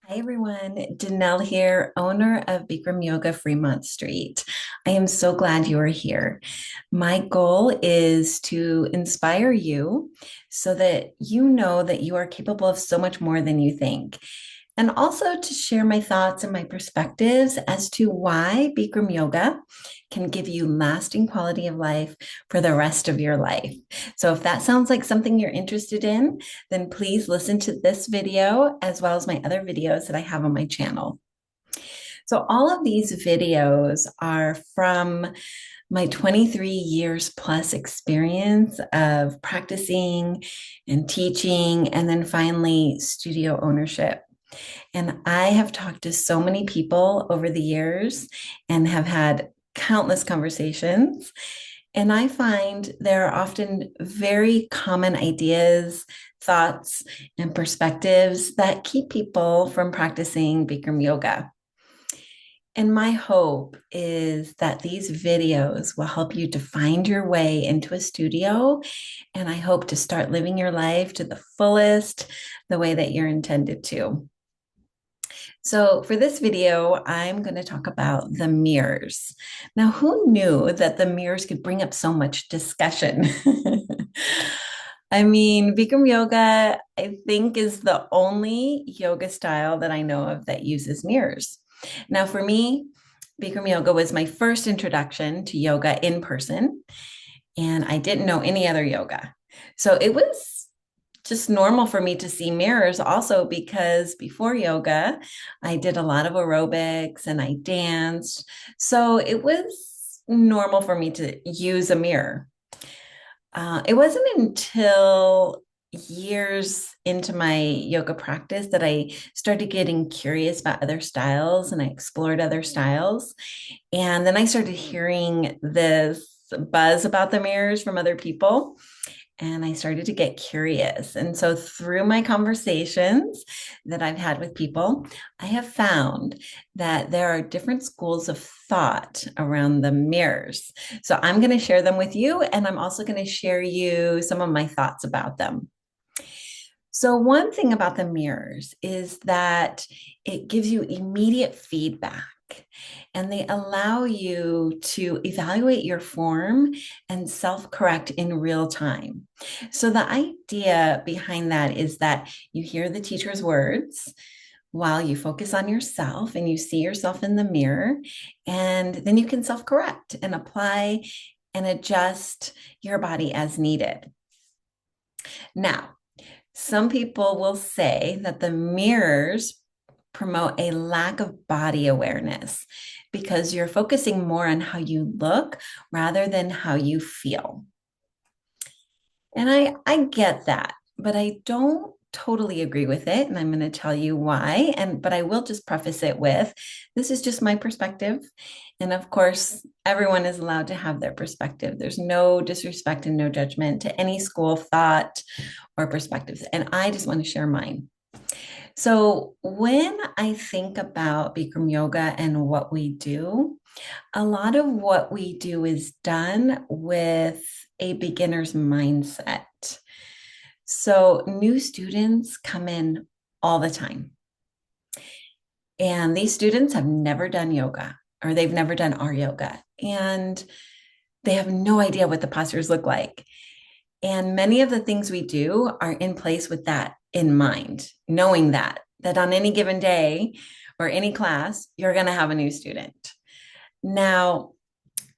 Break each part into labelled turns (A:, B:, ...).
A: Hi everyone, Danelle here, owner of Bikram Yoga, Fremont Street. I am so glad you are here. My goal is to inspire you so that you know that you are capable of so much more than you think. And also to share my thoughts and my perspectives as to why Bikram Yoga can give you lasting quality of life for the rest of your life. So if that sounds like something you're interested in, then please listen to this video as well as my other videos that I have on my channel. So all of these videos are from my 23 years plus experience of practicing and teaching, and then finally studio ownership. And I have talked to so many people over the years and have had countless conversations. And I find there are often very common ideas, thoughts, and perspectives that keep people from practicing Bikram yoga. And my hope is that these videos will help you to find your way into a studio. And I hope to start living your life to the fullest, the way that you're intended to. So for this video, I'm going to talk about the mirrors. Now, who knew that the mirrors could bring up so much discussion? I mean, Bikram yoga, I think, is the only yoga style that I know of that uses mirrors. Now, for me, Bikram yoga was my first introduction to yoga in person, and I didn't know any other yoga. So it was just normal for me to see mirrors also because before yoga, I did a lot of aerobics and I danced. So it was normal for me to use a mirror. It wasn't until years into my yoga practice that I started getting curious about other styles and I explored other styles. And then I started hearing this buzz about the mirrors from other people and I started to get curious. And so, through my conversations that I've had with people, I have found that there are different schools of thought around the mirrors. So, I'm going to share them with you, and I'm also going to share you some of my thoughts about them. So, one thing about the mirrors is that it gives you immediate feedback and they allow you to evaluate your form and self correct in real time. So, the idea behind that is that you hear the teacher's words while you focus on yourself and you see yourself in the mirror, and then you can self correct and apply and adjust your body as needed. Now, some people will say that the mirrors promote a lack of body awareness because you're focusing more on how you look rather than how you feel. And I get that, but I don't totally agree with it. And I'm going to tell you why. But I will just preface it with this is just my perspective. And of course, everyone is allowed to have their perspective. There's no disrespect and no judgment to any school of thought or perspectives. And I just want to share mine. So, when I think about Bikram yoga and what we do, a lot of what we do is done with a beginner's mindset. So, new students come in all the time, and these students have never done yoga or they've never done our yoga, and they have no idea what the postures look like. And many of the things we do are in place with that in mind, knowing that on any given day or any class, you're going to have a new student. Now,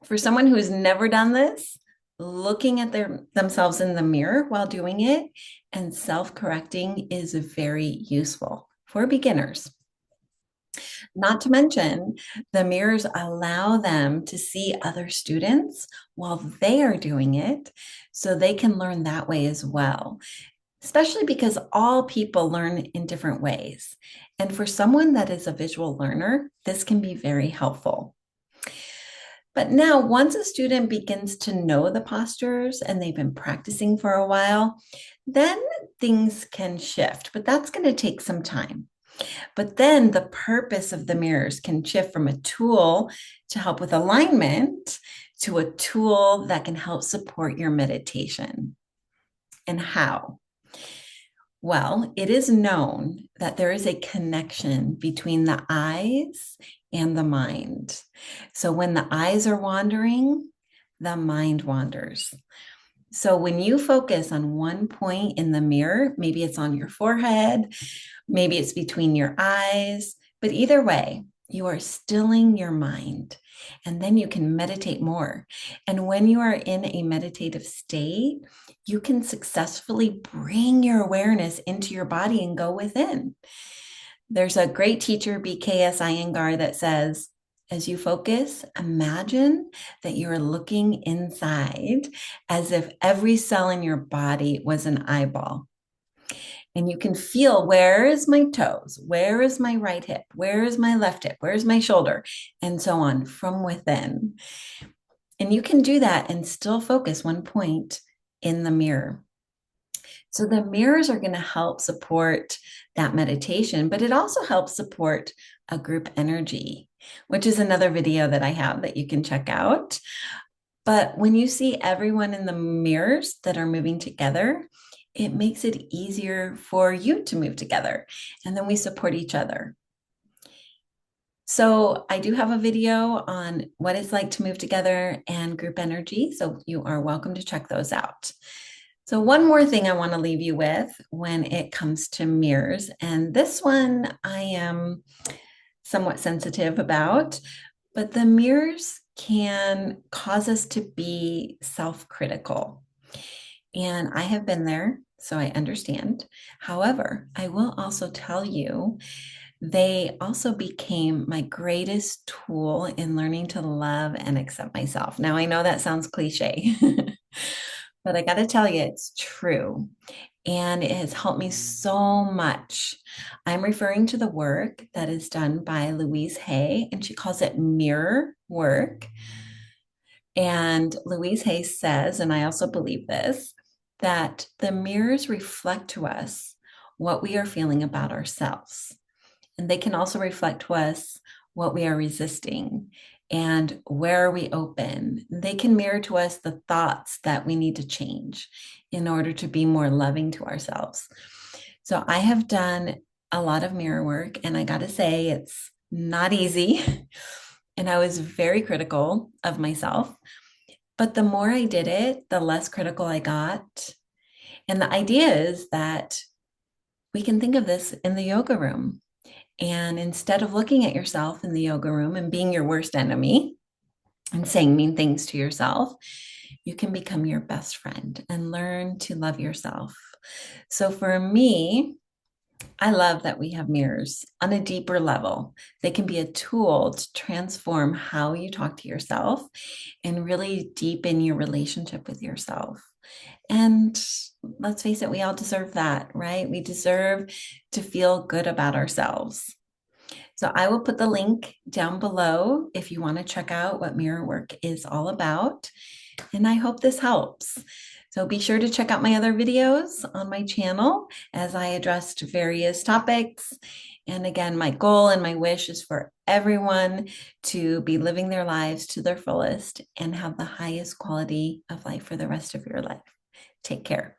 A: for someone who's never done this, looking at themselves in the mirror while doing it and self-correcting is very useful for beginners. Not to mention, the mirrors allow them to see other students while they are doing it, so they can learn that way as well, especially because all people learn in different ways. And for someone that is a visual learner, this can be very helpful. But now, once a student begins to know the postures and they've been practicing for a while, then things can shift, but that's going to take some time. But then the purpose of the mirrors can shift from a tool to help with alignment to a tool that can help support your meditation. And how? Well, it is known that there is a connection between the eyes and the mind. So when the eyes are wandering, the mind wanders. So when you focus on one point in the mirror, maybe it's on your forehead, maybe it's between your eyes, but either way, you are stilling your mind. And then you can meditate more. And when you are in a meditative state, you can successfully bring your awareness into your body and go within. There's a great teacher, BKS Iyengar, that says, as you focus, imagine that you're looking inside as if every cell in your body was an eyeball. And you can feel, where is my toes? Where is my right hip? Where is my left hip? Where's my shoulder? And so on from within. And you can do that and still focus one point in the mirror. So the mirrors are going to help support that meditation, but it also helps support a group energy, which is another video that I have that you can check out. But when you see everyone in the mirrors that are moving together, it makes it easier for you to move together. And then we support each other. So I do have a video on what it's like to move together and group energy. So you are welcome to check those out. So one more thing I want to leave you with when it comes to mirrors, and this one I am somewhat sensitive about, but the mirrors can cause us to be self-critical. And I have been there, so I understand. However, I will also tell you, they also became my greatest tool in learning to love and accept myself. Now, I know that sounds cliche, but I got to tell you, it's true. And it has helped me so much. I'm referring to the work that is done by Louise Hay, and she calls it mirror work. And Louise Hay says, and I also believe this, that the mirrors reflect to us what we are feeling about ourselves. And they can also reflect to us what we are resisting and where are we open. They can mirror to us the thoughts that we need to change in order to be more loving to ourselves. So I have done a lot of mirror work, and I got to say, it's not easy. And I was very critical of myself. But the more I did it, the less critical I got. And the idea is that we can think of this in the yoga room. And instead of looking at yourself in the yoga room and being your worst enemy and saying mean things to yourself, you can become your best friend and learn to love yourself. So for me, I love that we have mirrors on a deeper level. They can be a tool to transform how you talk to yourself and really deepen your relationship with yourself. And let's face it, we all deserve that, right? We deserve to feel good about ourselves. So I will put the link down below if you want to check out what mirror work is all about. And I hope this helps. So be sure to check out my other videos on my channel as I addressed various topics. And again, my goal and my wish is for everyone to be living their lives to their fullest and have the highest quality of life for the rest of your life. Take care.